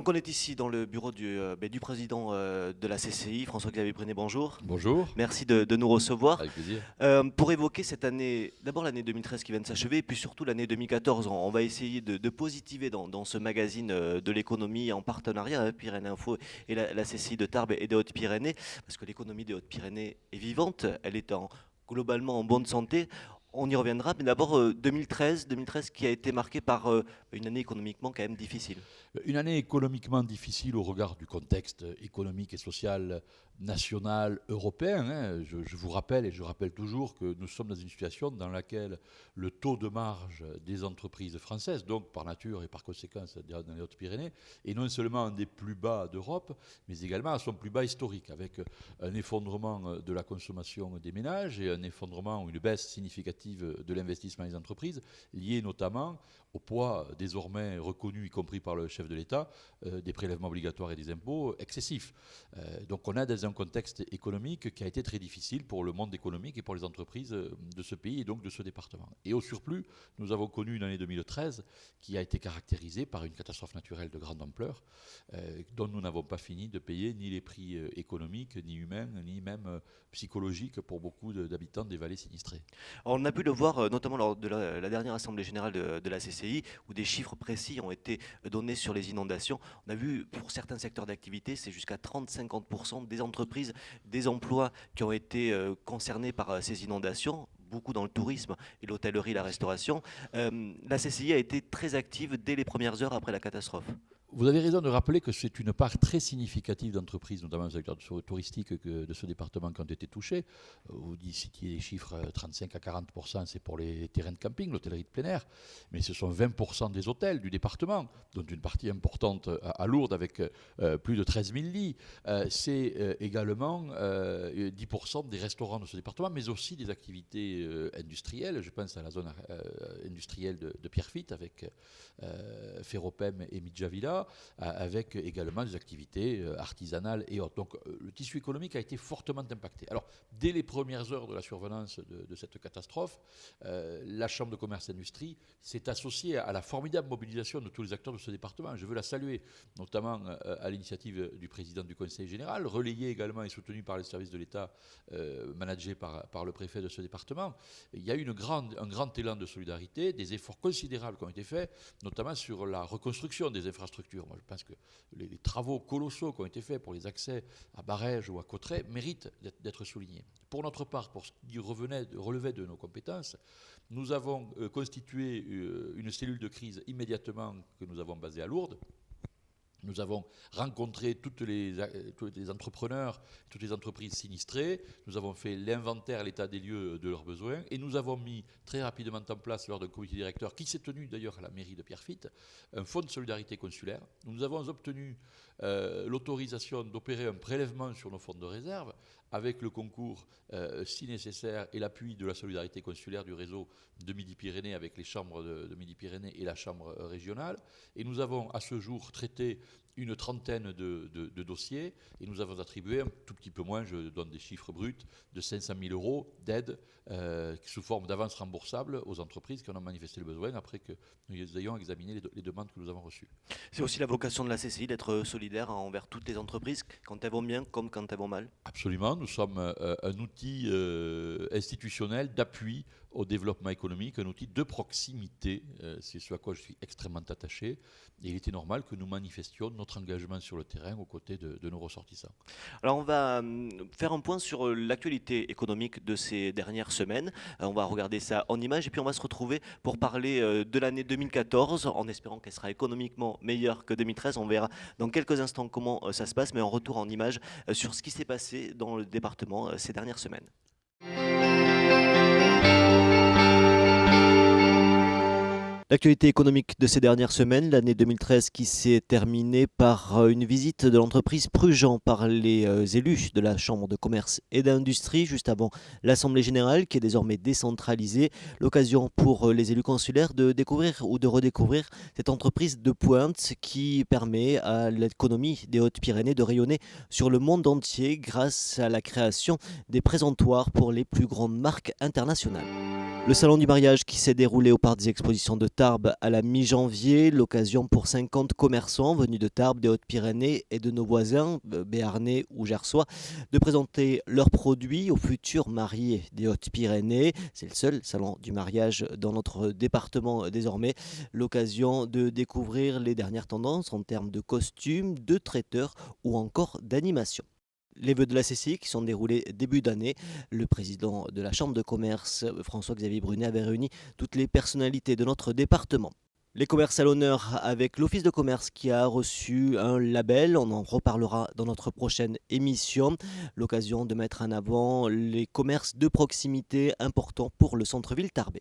Donc on est ici dans le bureau du président de la CCI, François-Xavier Prenet, bonjour. Bonjour, Merci de nous recevoir. avec plaisir. Pour évoquer cette année, d'abord l'année 2013 qui vient de s'achever, et puis surtout l'année 2014, on va essayer de positiver dans ce magazine de l'économie en partenariat avec Pyrénées Info et la CCI de Tarbes et des Hautes-Pyrénées, parce que l'économie des Hautes-Pyrénées est vivante, elle est globalement en bonne santé. On y reviendra, mais d'abord 2013 qui a été marquée par une année économiquement quand même difficile. Une année économiquement difficile au regard du contexte économique et social national européen. Je vous rappelle, et je rappelle toujours, que nous sommes dans une situation dans laquelle le taux de marge des entreprises françaises, donc par nature et par conséquence dans les Hautes-Pyrénées, est non seulement un des plus bas d'Europe, mais également à son plus bas historique, avec un effondrement de la consommation des ménages et un effondrement ou une baisse significative de l'investissement des entreprises, lié notamment au poids désormais reconnu, y compris par le chef de l'État, des prélèvements obligatoires et des impôts excessifs. Donc on a dans un contexte économique qui a été très difficile pour le monde économique et pour les entreprises de ce pays et donc de ce département. Et au surplus, nous avons connu une année 2013 qui a été caractérisée par une catastrophe naturelle de grande ampleur, dont nous n'avons pas fini de payer ni les prix économiques, ni humains, ni même psychologiques pour beaucoup d'habitants des vallées sinistrées. On a pu le voir notamment lors de la dernière Assemblée générale de la CCI, où des chiffres précis ont été donnés sur les inondations. On a vu pour certains secteurs d'activité, c'est jusqu'à 30-50% des entreprises, des emplois qui ont été concernés par ces inondations, beaucoup dans le tourisme et l'hôtellerie, la restauration. La CCI a été très active dès les premières heures après la catastrophe. Vous avez raison de rappeler que c'est une part très significative d'entreprises, notamment dans le secteur touristique de ce département, qui ont été touchées. Vous citiez les chiffres 35 à 40%, c'est pour les terrains de camping, l'hôtellerie de plein air, mais ce sont 20% des hôtels du département, dont une partie importante à Lourdes avec plus de 13 000 lits. C'est également 10% des restaurants de ce département, mais aussi des activités industrielles. Je pense à la zone industrielle de Pierrefitte avec Ferropem et Midjavilla, avec également des activités artisanales et autres. Donc le tissu économique a été fortement impacté. Alors, dès les premières heures de la survenance de cette catastrophe, la Chambre de commerce et d'industrie s'est associée à la formidable mobilisation de tous les acteurs de ce département. Je veux la saluer, notamment à l'initiative du président du Conseil général, relayée également et soutenue par les services de l'État, managés par le préfet de ce département. Il y a eu un grand élan de solidarité, des efforts considérables qui ont été faits, notamment sur la reconstruction des infrastructures. Moi, je pense que les travaux colossaux qui ont été faits pour les accès à Barèges ou à Cauterets méritent d'être soulignés. Pour notre part, pour ce qui relevait de nos compétences, nous avons constitué une cellule de crise immédiatement que nous avons basée à Lourdes. Nous avons rencontré tous les entrepreneurs, toutes les entreprises sinistrées. Nous avons fait l'inventaire, l'état des lieux de leurs besoins. Et nous avons mis très rapidement en place, lors d'un comité directeur, qui s'est tenu d'ailleurs à la mairie de Pierrefitte, un fonds de solidarité consulaire. Nous avons obtenu l'autorisation d'opérer un prélèvement sur nos fonds de réserve, avec le concours, si nécessaire, et l'appui de la solidarité consulaire du réseau de Midi-Pyrénées, avec les chambres de Midi-Pyrénées et la chambre régionale. Et nous avons à ce jour traité une trentaine de dossiers, et nous avons attribué un tout petit peu moins, je donne des chiffres bruts, de 500 000 euros d'aide sous forme d'avance remboursable aux entreprises qui en ont manifesté le besoin après que nous ayons examiné les demandes que nous avons reçues. C'est aussi la vocation de la CCI d'être solidaire envers toutes les entreprises, quand elles vont bien comme quand elles vont mal. Absolument, nous sommes un outil institutionnel d'appui au développement économique, un outil de proximité, c'est ce à quoi je suis extrêmement attaché, et il était normal que nous manifestions notre engagement sur le terrain aux côtés de nos ressortissants. Alors on va faire un point sur l'actualité économique de ces dernières semaines. On va regarder ça en images et puis on va se retrouver pour parler de l'année 2014 en espérant qu'elle sera économiquement meilleure que 2013. On verra dans quelques instants comment ça se passe, mais en retour en images sur ce qui s'est passé dans le département ces dernières semaines. L'actualité économique de ces dernières semaines, l'année 2013 qui s'est terminée par une visite de l'entreprise Prugent par les élus de la Chambre de commerce et d'industrie juste avant l'Assemblée générale qui est désormais décentralisée. L'occasion pour les élus consulaires de découvrir ou de redécouvrir cette entreprise de pointe qui permet à l'économie des Hautes-Pyrénées de rayonner sur le monde entier grâce à la création des présentoirs pour les plus grandes marques internationales. Le salon du mariage qui s'est déroulé au parc des expositions de Tarbes à la mi-janvier, l'occasion pour 50 commerçants venus de Tarbes, des Hautes-Pyrénées et de nos voisins, béarnais ou gersois, de présenter leurs produits aux futurs mariés des Hautes-Pyrénées. C'est le seul salon du mariage dans notre département désormais. L'occasion de découvrir les dernières tendances en termes de costumes, de traiteurs ou encore d'animation. Les vœux de la CCI qui sont déroulés début d'année, le président de la Chambre de commerce, François-Xavier Brunet, avait réuni toutes les personnalités de notre département. Les commerces à l'honneur avec l'Office de commerce qui a reçu un label, on en reparlera dans notre prochaine émission. L'occasion de mettre en avant les commerces de proximité importants pour le centre-ville tarbais.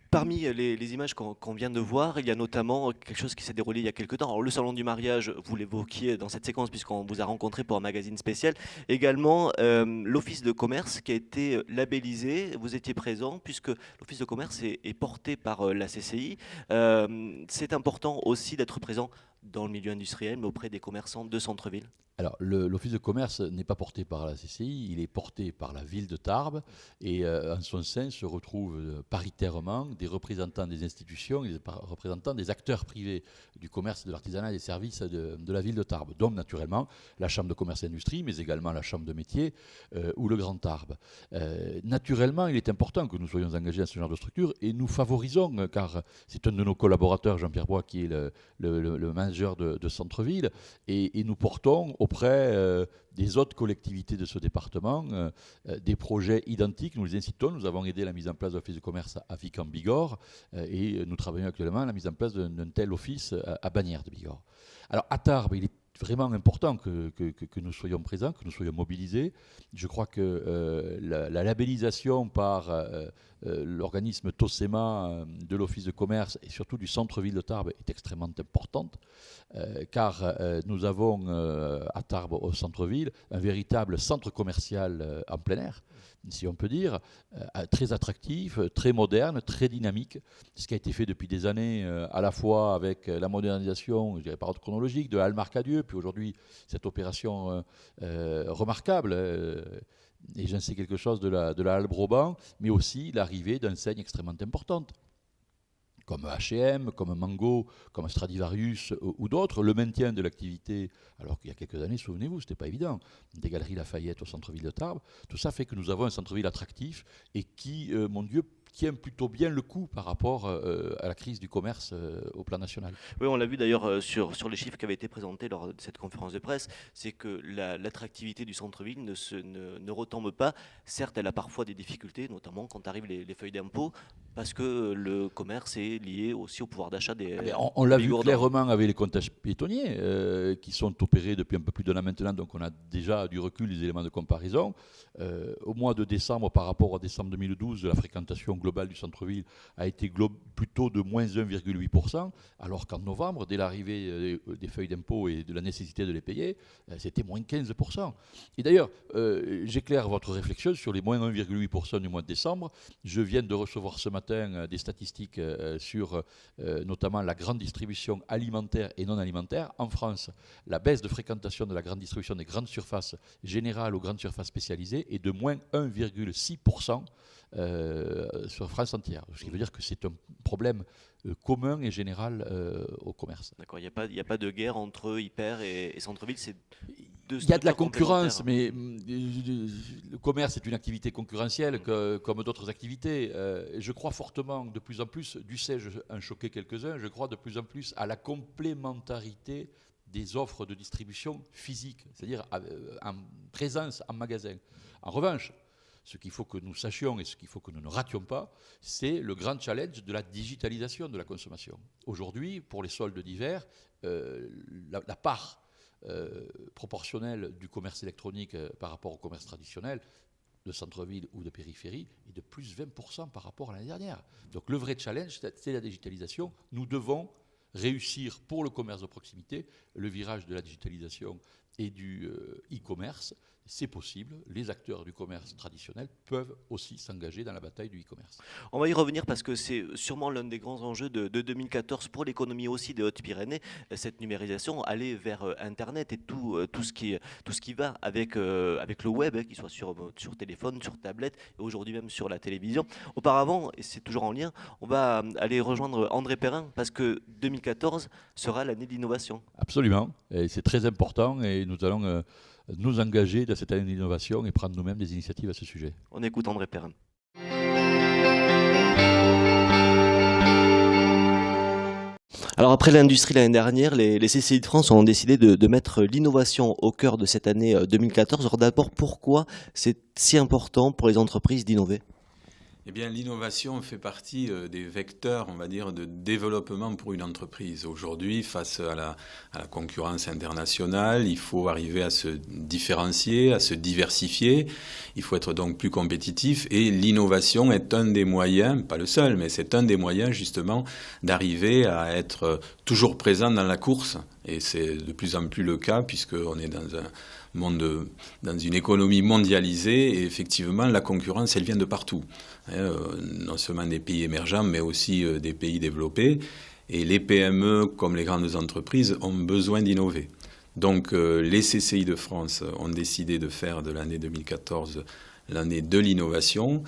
Parmi les images qu'on vient de voir, il y a notamment quelque chose qui s'est déroulé il y a quelques temps. Alors, le salon du mariage, vous l'évoquiez dans cette séquence puisqu'on vous a rencontré pour un magazine spécial. Également, l'Office de commerce qui a été labellisé. Vous étiez présent puisque l'Office de commerce est porté par la CCI. C'est important aussi d'être présent dans le milieu industriel, mais auprès des commerçants de centre-ville. Alors, l'Office de commerce n'est pas porté par la CCI, il est porté par la ville de Tarbes et en son sein se retrouvent paritairement des représentants des institutions et des représentants des acteurs privés du commerce, de l'artisanat et des services de la ville de Tarbes, dont naturellement la Chambre de commerce et industrie, mais également la Chambre de métier ou le Grand Tarbes. Naturellement, il est important que nous soyons engagés dans ce genre de structure et nous favorisons, car c'est un de nos collaborateurs, Jean-Pierre Bois, qui est le manager de centre-ville, et nous portons auprès des autres collectivités de ce département des projets identiques. Nous les incitons. Nous avons aidé à la mise en place de l'office de commerce à Vic en Bigorre et nous travaillons actuellement à la mise en place d'un tel office à Bagnères de Bigorre. Alors à Tarbes, il est vraiment important que nous soyons présents, que nous soyons mobilisés. Je crois que la labellisation par l'organisme TOSEMA de l'Office de commerce et surtout du centre-ville de Tarbes est extrêmement importante, car nous avons à Tarbes, au centre-ville, un véritable centre commercial en plein air, si on peut dire, très attractif, très moderne, très dynamique, ce qui a été fait depuis des années, à la fois avec la modernisation, je dirais par ordre chronologique, de Halles-Marcadieu, puis aujourd'hui cette opération remarquable, et j'en sais quelque chose de la Halle Broban, mais aussi l'arrivée d'enseignes extrêmement importantes, comme H&M, comme Mango, comme Stradivarius ou d'autres, le maintien de l'activité, alors qu'il y a quelques années, souvenez-vous, ce n'était pas évident, des galeries Lafayette au centre-ville de Tarbes, tout ça fait que nous avons un centre-ville attractif et qui, mon Dieu, tient plutôt bien le coup par rapport à la crise du commerce au plan national. Oui, on l'a vu d'ailleurs sur les chiffres qui avaient été présentés lors de cette conférence de presse, c'est que l'attractivité du centre-ville ne retombe pas. Certes, elle a parfois des difficultés, notamment quand arrivent les feuilles d'impôt, parce que le commerce est lié aussi au pouvoir d'achat des on l'a vu Bigourdans. clairement avec les comptages piétonniers qui sont opérés depuis un peu plus d'un an maintenant, donc on a déjà du recul, des éléments de comparaison. Au mois de décembre, par rapport à décembre 2012, la fréquentation globale du centre-ville a été plutôt de moins 1,8%, alors qu'en novembre, dès l'arrivée des feuilles d'impôt et de la nécessité de les payer, c'était moins 15%. Et d'ailleurs, j'éclaire votre réflexion sur les moins 1,8% du mois de décembre. Je viens de recevoir ce matin des statistiques sur notamment la grande distribution alimentaire et non alimentaire. En France, la baisse de fréquentation de la grande distribution des grandes surfaces générales aux grandes surfaces spécialisées est de moins 1,6% sur France entière. Ce qui veut dire que c'est un problème commun et général au commerce. D'accord, il n'y a pas de guerre entre hyper et centre-ville, c'est deux il y a de la structures concurrence, complémentaires. mais le commerce est une activité concurrentielle comme d'autres activités. Je crois fortement, de plus en plus, dussé-je en choquer quelques-uns, je crois de plus en plus à la complémentarité des offres de distribution physique, c'est-à-dire en présence en magasin. En revanche, ce qu'il faut que nous sachions et ce qu'il faut que nous ne rations pas, c'est le grand challenge de la digitalisation de la consommation. Aujourd'hui, pour les soldes d'hiver, la part proportionnelle du commerce électronique par rapport au commerce traditionnel, de centre-ville ou de périphérie, est de plus 20% par rapport à l'année dernière. Donc le vrai challenge, c'est la digitalisation. Nous devons réussir pour le commerce de proximité le virage de la digitalisation et du e-commerce, c'est possible. Les acteurs du commerce traditionnel peuvent aussi s'engager dans la bataille du e-commerce. On va y revenir parce que c'est sûrement l'un des grands enjeux de 2014 pour l'économie aussi des Hautes-Pyrénées, cette numérisation, aller vers Internet et tout ce qui va avec le web, hein, qu'il soit sur téléphone, sur tablette et aujourd'hui même sur la télévision. Auparavant, et c'est toujours en lien, on va aller rejoindre André Perrin parce que 2014 sera l'année d'innovation. Absolument, et c'est très important et nous allons nous engager dans cette année d'innovation et prendre nous-mêmes des initiatives à ce sujet. On écoute André Perrin. Alors après l'industrie l'année dernière, les CCI de France ont décidé de mettre l'innovation au cœur de cette année 2014. Alors d'abord, pourquoi c'est si important pour les entreprises d'innover ? Eh bien, l'innovation fait partie des vecteurs, on va dire, de développement pour une entreprise. Aujourd'hui, face à la concurrence internationale, il faut arriver à se différencier, à se diversifier. Il faut être donc plus compétitif. Et l'innovation est un des moyens, pas le seul, mais c'est un des moyens justement d'arriver à être toujours présent dans la course. Et c'est de plus en plus le cas puisqu'on est dans une économie mondialisée et effectivement la concurrence elle vient de partout, non seulement des pays émergents mais aussi des pays développés, et les PME comme les grandes entreprises ont besoin d'innover. Donc les CCI de France ont décidé de faire de l'année 2014 l'année de l'innovation.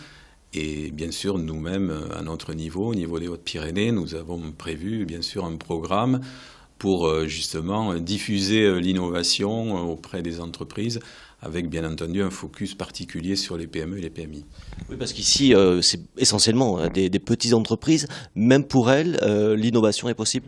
Et bien sûr, nous-mêmes, à notre niveau, au niveau des Hautes-Pyrénées, nous avons prévu bien sûr un programme pour justement diffuser l'innovation auprès des entreprises, avec bien entendu un focus particulier sur les PME et les PMI. Oui, parce qu'ici, c'est essentiellement des petites entreprises. Même pour elles, l'innovation est possible.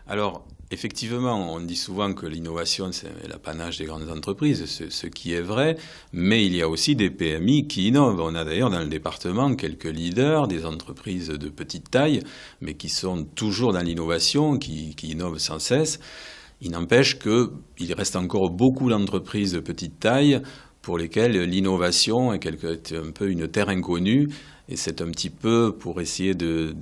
Alors, effectivement, on dit souvent que l'innovation, c'est l'apanage des grandes entreprises, ce qui est vrai, mais il y a aussi des PMI qui innovent. On a d'ailleurs dans le département quelques leaders, des entreprises de petite taille, mais qui sont toujours dans l'innovation, qui innovent sans cesse. Il n'empêche qu'il reste encore beaucoup d'entreprises de petite taille pour lesquelles l'innovation est un peu une terre inconnue. Et c'est un petit peu pour essayer de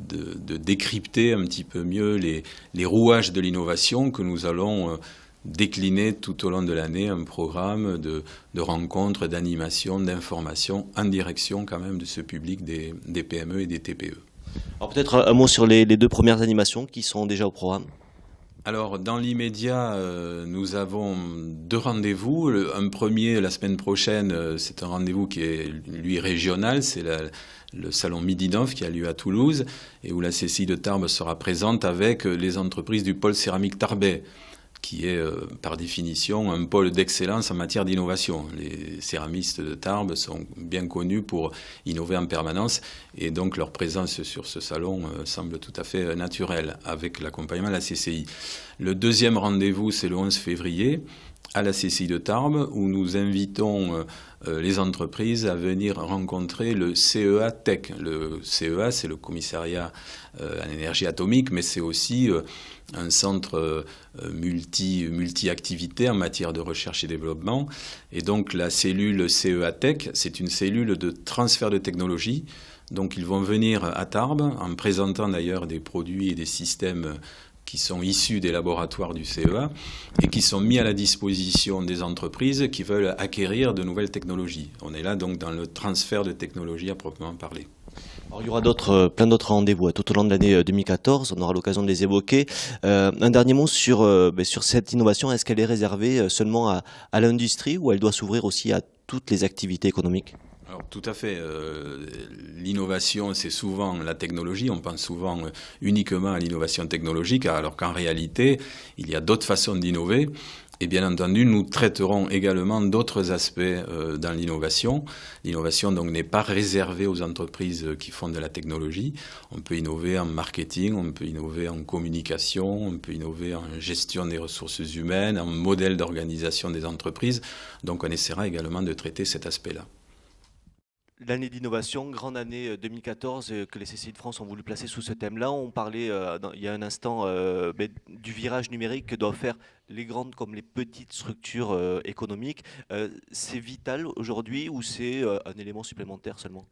décrypter un petit peu mieux les rouages de l'innovation que nous allons décliner tout au long de l'année un programme de rencontres, d'animation, d'information en direction quand même de ce public des PME et des TPE. Alors peut-être un mot sur les 2 premières animations qui sont déjà au programme. Alors, dans l'immédiat, nous avons 2 rendez-vous. Un premier, la semaine prochaine, c'est un rendez-vous qui est, lui, régional. C'est le salon Midinov qui a lieu à Toulouse et où la CCI de Tarbes sera présente avec les entreprises du pôle céramique tarbais, qui est par définition un pôle d'excellence en matière d'innovation. Les céramistes de Tarbes sont bien connus pour innover en permanence et donc leur présence sur ce salon semble tout à fait naturelle avec l'accompagnement de la CCI. Le deuxième rendez-vous, c'est le 11 février à la CCI de Tarbes où nous invitons les entreprises à venir rencontrer le CEA Tech. Le CEA, c'est le commissariat à l'énergie atomique, mais c'est aussi un centre multi-activités en matière de recherche et développement. Et donc la cellule CEA Tech, c'est une cellule de transfert de technologie. Donc ils vont venir à Tarbes en présentant d'ailleurs des produits et des systèmes qui sont issus des laboratoires du CEA et qui sont mis à la disposition des entreprises qui veulent acquérir de nouvelles technologies. On est là donc dans le transfert de technologies à proprement parler. Alors, il y aura plein d'autres rendez-vous tout au long de l'année 2014, on aura l'occasion de les évoquer. Un dernier mot sur cette innovation, est-ce qu'elle est réservée seulement à l'industrie ou elle doit s'ouvrir aussi à toutes les activités économiques ? Alors, tout à fait. L'innovation, c'est souvent la technologie. On pense souvent uniquement à l'innovation technologique, alors qu'en réalité, il y a d'autres façons d'innover. Et bien entendu, nous traiterons également d'autres aspects dans l'innovation. L'innovation donc n'est pas réservée aux entreprises qui font de la technologie. On peut innover en marketing, on peut innover en communication, on peut innover en gestion des ressources humaines, en modèle d'organisation des entreprises. Donc on essaiera également de traiter cet aspect-là. L'année d'innovation, grande année 2014 que les CCI de France ont voulu placer sous ce thème-là. On parlait il y a un instant du virage numérique que doivent faire les grandes comme les petites structures économiques. C'est vital aujourd'hui ou c'est un élément supplémentaire seulement ?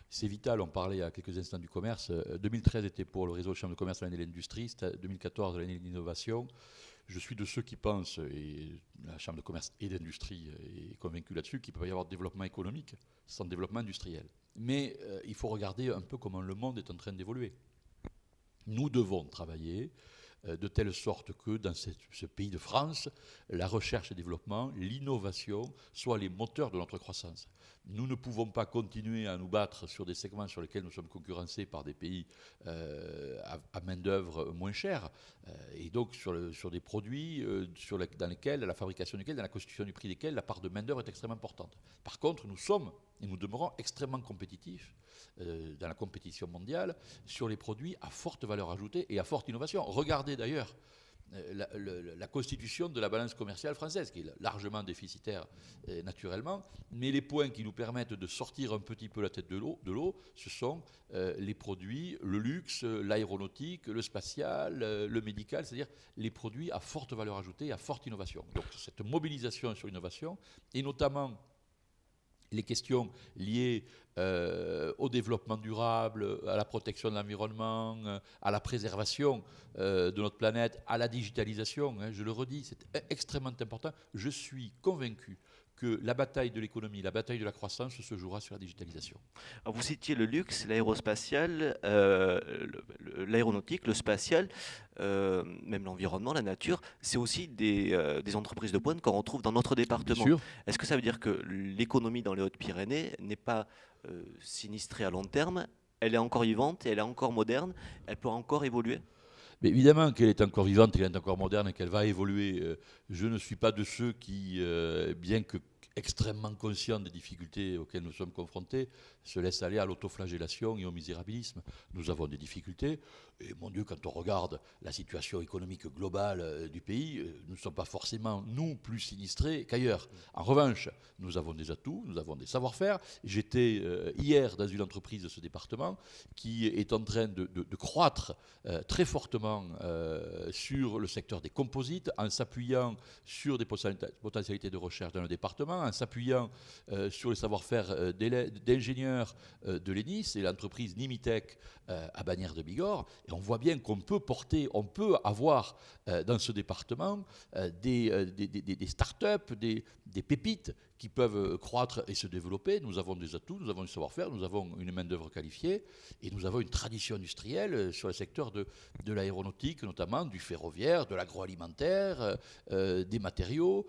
C'est vital, on parlait il y a quelques instants du commerce. 2013 était pour le réseau de chambres de commerce l'année de l'industrie, 2014 l'année de l'innovation. Je suis de ceux qui pensent, et la Chambre de commerce et d'industrie est convaincue là-dessus, qu'il peut y avoir développement économique sans développement industriel. Mais il faut regarder un peu comment le monde est en train d'évoluer. Nous devons travailler de telle sorte que dans ce pays de France, la recherche et développement, l'innovation soient les moteurs de notre croissance. Nous ne pouvons pas continuer à nous battre sur des segments sur lesquels nous sommes concurrencés par des pays à main-d'œuvre moins chère, et donc sur des produits dans lesquels, la fabrication desquels, dans la constitution du prix desquels, la part de main-d'œuvre est extrêmement importante. Par contre, nous sommes et nous demeurons extrêmement compétitifs dans la compétition mondiale sur les produits à forte valeur ajoutée et à forte innovation. Regardez d'ailleurs la constitution de la balance commerciale française, qui est largement déficitaire naturellement, mais les points qui nous permettent de sortir un petit peu la tête de l'eau, ce sont les produits, le luxe, l'aéronautique, le spatial, le médical, c'est-à-dire les produits à forte valeur ajoutée et à forte innovation. Donc cette mobilisation sur l'innovation, et notamment les questions liées au développement durable, à la protection de l'environnement, à la préservation de notre planète, à la digitalisation, je le redis, c'est extrêmement important. Je suis convaincu que la bataille de l'économie, la bataille de la croissance se jouera sur la digitalisation. Alors vous citiez le luxe, l'aérospatial, l'aéronautique, le spatial, même l'environnement, la nature. C'est aussi des entreprises de pointe qu'on retrouve dans notre département. Bien sûr. Est-ce que ça veut dire que l'économie dans les Hautes-Pyrénées n'est pas sinistrée à long terme? Elle est encore vivante et elle est encore moderne. Elle peut encore évoluer? Mais évidemment qu'elle est encore vivante, qu'elle est encore moderne et qu'elle va évoluer. Je ne suis pas de ceux qui, bien que extrêmement conscients des difficultés auxquelles nous sommes confrontés, se laissent aller à l'autoflagellation et au misérabilisme. Nous avons des difficultés. Et mon Dieu, quand on regarde la situation économique globale du pays, nous ne sommes pas forcément, nous, plus sinistrés qu'ailleurs. En revanche, nous avons des atouts, nous avons des savoir-faire. J'étais hier dans une entreprise de ce département qui est en train de croître très fortement sur le secteur des composites, en s'appuyant sur des potentialités de recherche dans le département, en s'appuyant sur le savoir-faire d'ingénieurs de l'ENIS et l'entreprise Nimitech à Bagnères de Bigorre. Et on voit bien qu'on peut avoir dans ce département des start-up, des pépites qui peuvent croître et se développer. Nous avons des atouts, nous avons du savoir-faire, nous avons une main-d'œuvre qualifiée et nous avons une tradition industrielle sur le secteur de l'aéronautique, notamment du ferroviaire, de l'agroalimentaire, des matériaux.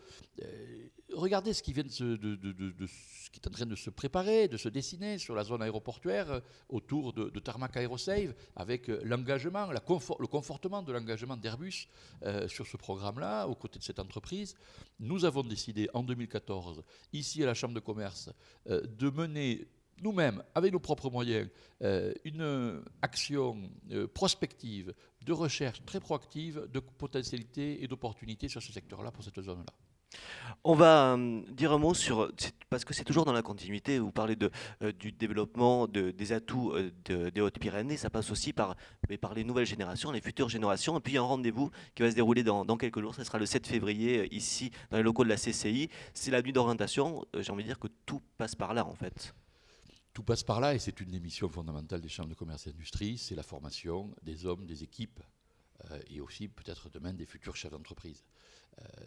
Regardez ce qui vient ce qui est en train de se préparer, de se dessiner sur la zone aéroportuaire autour de Tarmac Aerosave, avec l'engagement, le confortement de l'engagement d'Airbus sur ce programme-là, aux côtés de cette entreprise. Nous avons décidé en 2014, ici à la Chambre de commerce, de mener nous-mêmes, avec nos propres moyens, une action prospective, de recherche très proactive, de potentialités et d'opportunités sur ce secteur-là, pour cette zone-là. On va dire un mot parce que c'est toujours dans la continuité, vous parlez du développement des atouts des Hautes-Pyrénées, ça passe aussi par les nouvelles générations, les futures générations, et puis il y a un rendez-vous qui va se dérouler dans quelques jours, ça sera le 7 février ici dans les locaux de la CCI, c'est la nuit d'orientation, j'ai envie de dire que tout passe par là en fait. Tout passe par là et c'est une des missions fondamentales des chambres de commerce et d'industrie, c'est la formation des hommes, des équipes et aussi peut-être demain des futurs chefs d'entreprise.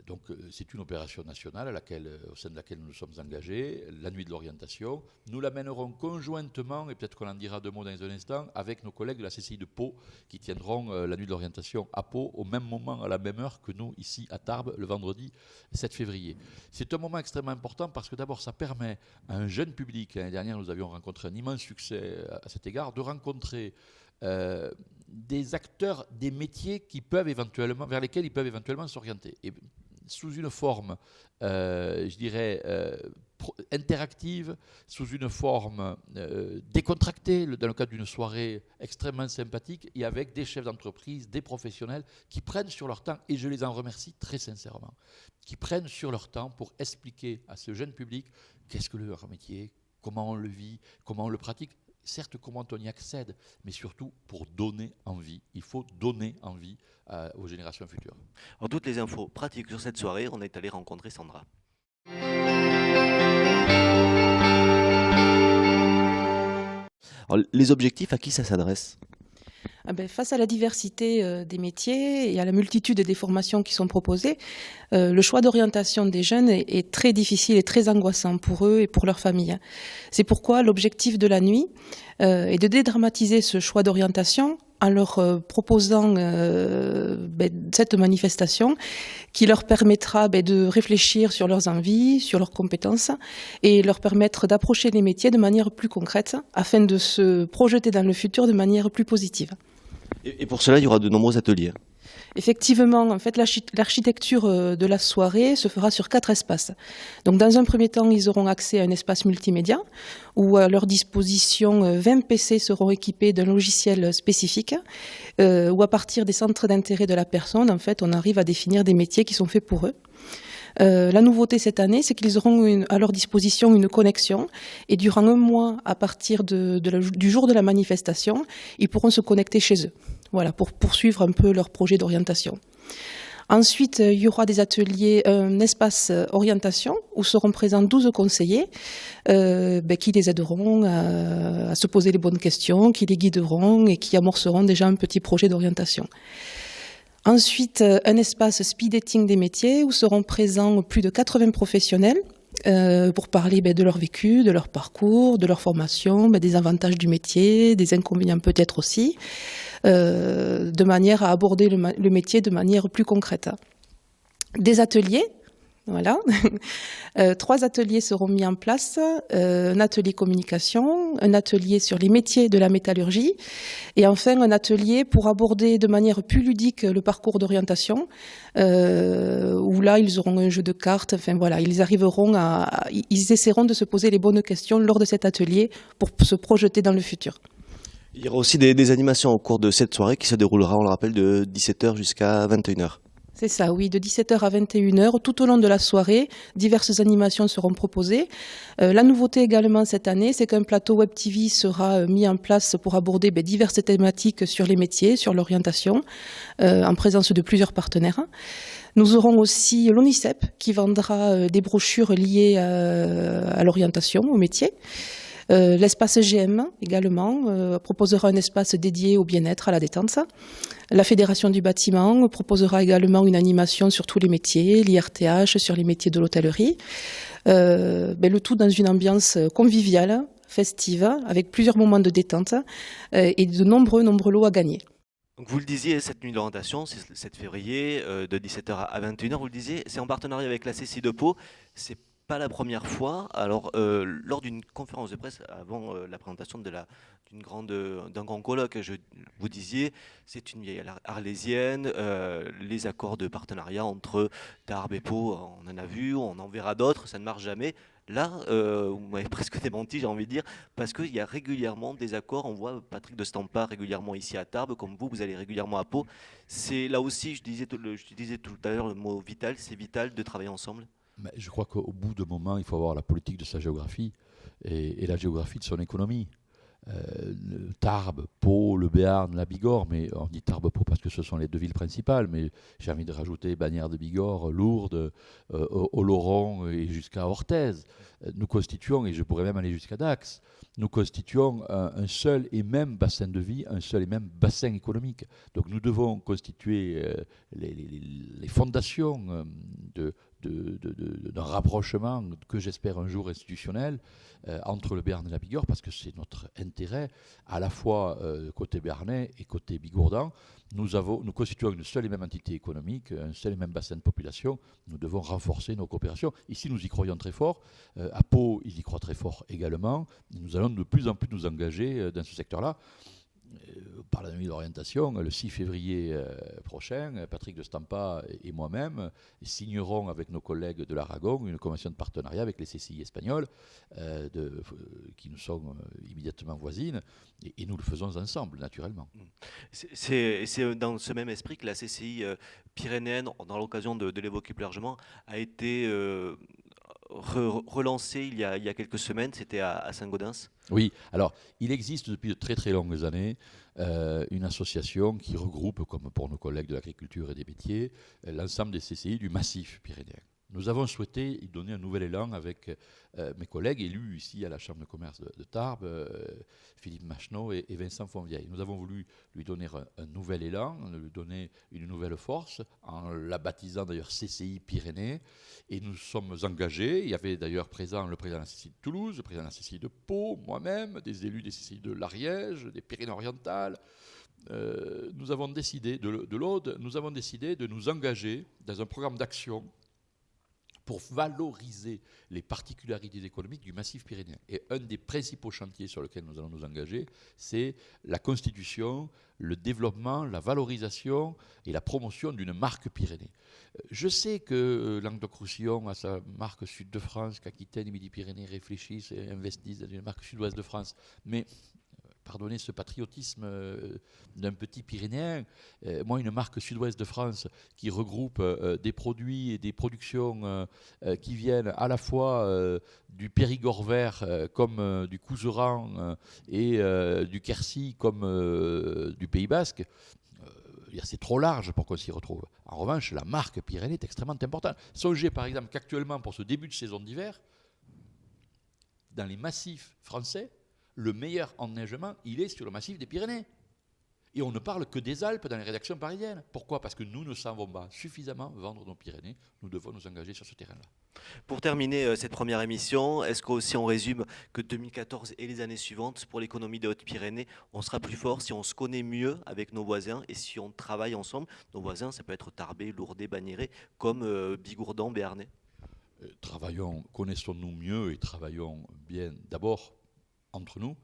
Donc c'est une opération nationale au sein de laquelle nous nous sommes engagés, la nuit de l'orientation. Nous la mènerons conjointement, et peut-être qu'on en dira deux mots dans un instant, avec nos collègues de la CCI de Pau, qui tiendront la nuit de l'orientation à Pau, au même moment, à la même heure que nous, ici à Tarbes, le vendredi 7 février. C'est un moment extrêmement important parce que d'abord, ça permet à un jeune public, l'année dernière nous avions rencontré un immense succès à cet égard, de rencontrer des acteurs des métiers vers lesquels ils peuvent éventuellement s'orienter. Et sous une forme, je dirais, interactive, sous une forme décontractée, dans le cadre d'une soirée extrêmement sympathique, et avec des chefs d'entreprise, des professionnels qui prennent sur leur temps, et je les en remercie très sincèrement, qui prennent sur leur temps pour expliquer à ce jeune public qu'est-ce que leur métier, comment on le vit, comment on le pratique. Certes, comment on y accède, mais surtout pour donner envie. Il faut donner envie aux générations futures. Alors, toutes les infos pratiques sur cette soirée, on est allé rencontrer Sandra. Alors, les objectifs, à qui ça s'adresse ? Face à la diversité des métiers et à la multitude des formations qui sont proposées, le choix d'orientation des jeunes est très difficile et très angoissant pour eux et pour leur famille. C'est pourquoi l'objectif de la nuit est de dédramatiser ce choix d'orientation en leur proposant cette manifestation qui leur permettra de réfléchir sur leurs envies, sur leurs compétences et leur permettre d'approcher les métiers de manière plus concrète afin de se projeter dans le futur de manière plus positive. Et pour cela, il y aura de nombreux ateliers. Effectivement, en fait, l'architecture de la soirée se fera sur 4 espaces. Donc, dans un premier temps, ils auront accès à un espace multimédia où, à leur disposition, 20 PC seront équipés d'un logiciel spécifique où, à partir des centres d'intérêt de la personne, en fait, on arrive à définir des métiers qui sont faits pour eux. La nouveauté cette année, c'est qu'ils auront à leur disposition une connexion et durant un mois, à partir du jour de la manifestation, ils pourront se connecter chez eux. Voilà, pour poursuivre un peu leur projet d'orientation. Ensuite, il y aura des ateliers, un espace orientation où seront présents 12 conseillers qui les aideront à se poser les bonnes questions, qui les guideront et qui amorceront déjà un petit projet d'orientation. Ensuite, un espace speed dating des métiers où seront présents plus de 80 professionnels pour parler de leur vécu, de leur parcours, de leur formation, des avantages du métier, des inconvénients peut-être aussi, de manière à aborder le métier de manière plus concrète. Des ateliers. Voilà. 3 ateliers seront mis en place, un atelier communication, un atelier sur les métiers de la métallurgie et enfin un atelier pour aborder de manière plus ludique le parcours d'orientation où là ils auront un jeu de cartes, enfin voilà, ils essaieront de se poser les bonnes questions lors de cet atelier pour se projeter dans le futur. Il y aura aussi des animations au cours de cette soirée qui se déroulera, on le rappelle, de 17h jusqu'à 21h. C'est ça, oui, de 17h à 21h. Tout au long de la soirée, diverses animations seront proposées. La nouveauté également cette année, c'est qu'un plateau Web TV sera mis en place pour aborder diverses thématiques sur les métiers, sur l'orientation, en présence de plusieurs partenaires. Nous aurons aussi l'ONICEP qui vendra des brochures liées à l'orientation, au métier. L'espace GM également proposera un espace dédié au bien-être, à la détente. La Fédération du bâtiment proposera également une animation sur tous les métiers, l'IRTH sur les métiers de l'hôtellerie. Le tout dans une ambiance conviviale, festive, avec plusieurs moments de détente et de nombreux lots à gagner. Donc vous le disiez, cette nuit d'orientation, c'est le 7 février, de 17h à 21h, vous le disiez, c'est en partenariat avec la CCI de Pau. C'est pas la première fois. Alors, lors d'une conférence de presse, avant la présentation d'un grand colloque, vous disiez, c'est une vieille arlésienne, les accords de partenariat entre Tarbes et Pau, on en a vu, on en verra d'autres, ça ne marche jamais. Là, vous m'avez presque démenti, j'ai envie de dire, parce qu'il y a régulièrement des accords. On voit Patrick de Stampa régulièrement ici à Tarbes, comme vous allez régulièrement à Pau. C'est là aussi, je disais tout à l'heure le mot vital, c'est vital de travailler ensemble. Mais je crois qu'au bout d'un moment, il faut avoir la politique de sa géographie et la géographie de son économie. Tarbes, Pau, le Béarn, la Bigorre, mais on dit Tarbes-Pau parce que ce sont les 2 villes principales, mais j'ai envie de rajouter Bagnères de Bigorre, Lourdes, Oloron et jusqu'à Orthez. Nous constituons, et je pourrais même aller jusqu'à Dax, nous constituons un seul et même bassin de vie, un seul et même bassin économique. Donc nous devons constituer les fondations d'un rapprochement que j'espère un jour institutionnel entre le Béarn et la Bigorre, parce que c'est notre intérêt, à la fois côté béarnais et côté bigourdan. Nous constituons une seule et même entité économique, un seul et même bassin de population. Nous devons renforcer nos coopérations. Ici, nous y croyons très fort. À Pau, ils y croient très fort également. Nous allons de plus en plus nous engager dans ce secteur-là. Par la nuit d'orientation, le 6 février prochain, Patrick de Stampa et moi-même signerons avec nos collègues de l'Aragon une convention de partenariat avec les CCI espagnoles qui nous sont immédiatement voisines et nous le faisons ensemble, naturellement. C'est dans ce même esprit que la CCI pyrénéenne, dans l'occasion de l'évoquer plus largement, a été relancé il y a quelques semaines, c'était à Saint-Gaudens. Oui, alors il existe depuis de très très longues années une association qui regroupe, comme pour nos collègues de l'agriculture et des métiers, l'ensemble des CCI du massif pyrénéen. Nous avons souhaité y donner un nouvel élan avec mes collègues élus ici à la Chambre de commerce de Tarbes, Philippe Macheneau et Vincent Fonvieille. Nous avons voulu lui donner un nouvel élan, lui donner une nouvelle force, en la baptisant d'ailleurs CCI Pyrénées. Et nous sommes engagés. Il y avait d'ailleurs présent le président de la CCI de Toulouse, le président de la CCI de Pau, moi-même, des élus des CCI de l'Ariège, des Pyrénées-Orientales. Nous avons décidé, de l'Aude, nous avons décidé de nous engager dans un programme d'action pour valoriser les particularités économiques du massif pyrénéen. Et un des principaux chantiers sur lesquels nous allons nous engager, c'est la constitution, le développement, la valorisation et la promotion d'une marque Pyrénées. Je sais que Languedoc-Roussillon a sa marque Sud de France, qu'Aquitaine et Midi-Pyrénées réfléchissent et investissent dans une marque Sud-Ouest de France, mais pardonnez ce patriotisme d'un petit Pyrénéen, moi une marque Sud-Ouest de France qui regroupe des produits et des productions qui viennent à la fois du Périgord vert comme du Couserans et du Quercy comme du Pays Basque, c'est trop large pour qu'on s'y retrouve. En revanche, la marque Pyrénées est extrêmement importante. Songez par exemple qu'actuellement pour ce début de saison d'hiver, dans les massifs français, le meilleur enneigement, il est sur le massif des Pyrénées. Et on ne parle que des Alpes dans les rédactions parisiennes. Pourquoi ? Parce que nous ne savons pas suffisamment vendre nos Pyrénées. Nous devons nous engager sur ce terrain-là. Pour terminer cette première émission, est-ce qu'aussi on résume que 2014 et les années suivantes, pour l'économie des Hautes-Pyrénées, on sera plus fort si on se connaît mieux avec nos voisins et si on travaille ensemble. Nos voisins, ça peut être Tarbes, Lourdes, Bagnères, comme Bigourdan, Béarnais. Connaissons-nous mieux et travaillons bien d'abord entre nous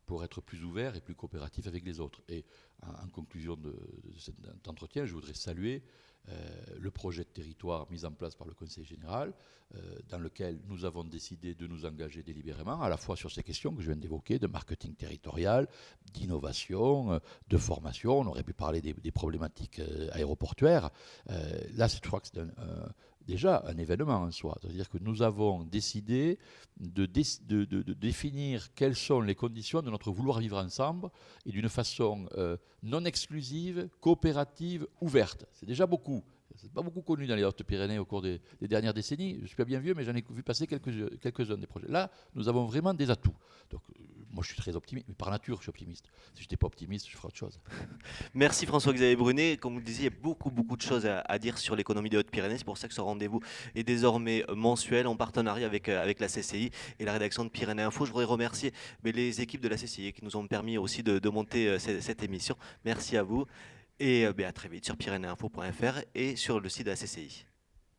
pour être plus ouverts et plus coopératifs avec les autres. Et en conclusion de cet entretien, je voudrais saluer le projet de territoire mis en place par le Conseil général, dans lequel nous avons décidé de nous engager délibérément, à la fois sur ces questions que je viens d'évoquer, de marketing territorial, d'innovation, de formation. On aurait pu parler des problématiques aéroportuaires. Là, je crois que c'est déjà un événement en soi. C'est-à-dire que nous avons décidé de définir quelles sont les conditions de notre vouloir vivre ensemble et d'une façon non exclusive, coopérative, ouverte. C'est déjà beaucoup. C'est pas beaucoup connu dans les Hautes-Pyrénées au cours des dernières décennies. Je suis pas bien vieux, mais j'en ai vu passer quelques-uns des projets. Là, nous avons vraiment des atouts. Donc, moi, je suis très optimiste. Mais par nature, je suis optimiste. Si je n'étais pas optimiste, je ferais autre chose. Merci François-Xavier Brunet. Comme vous le disiez, il y a beaucoup de choses à dire sur l'économie des Hautes-Pyrénées. C'est pour ça que ce rendez-vous est désormais mensuel en partenariat avec la CCI et la rédaction de Pyrénées Info. Je voudrais remercier les équipes de la CCI qui nous ont permis aussi de monter cette émission. Merci à vous et à très vite sur pyrénéinfo.fr et sur le site de la CCI.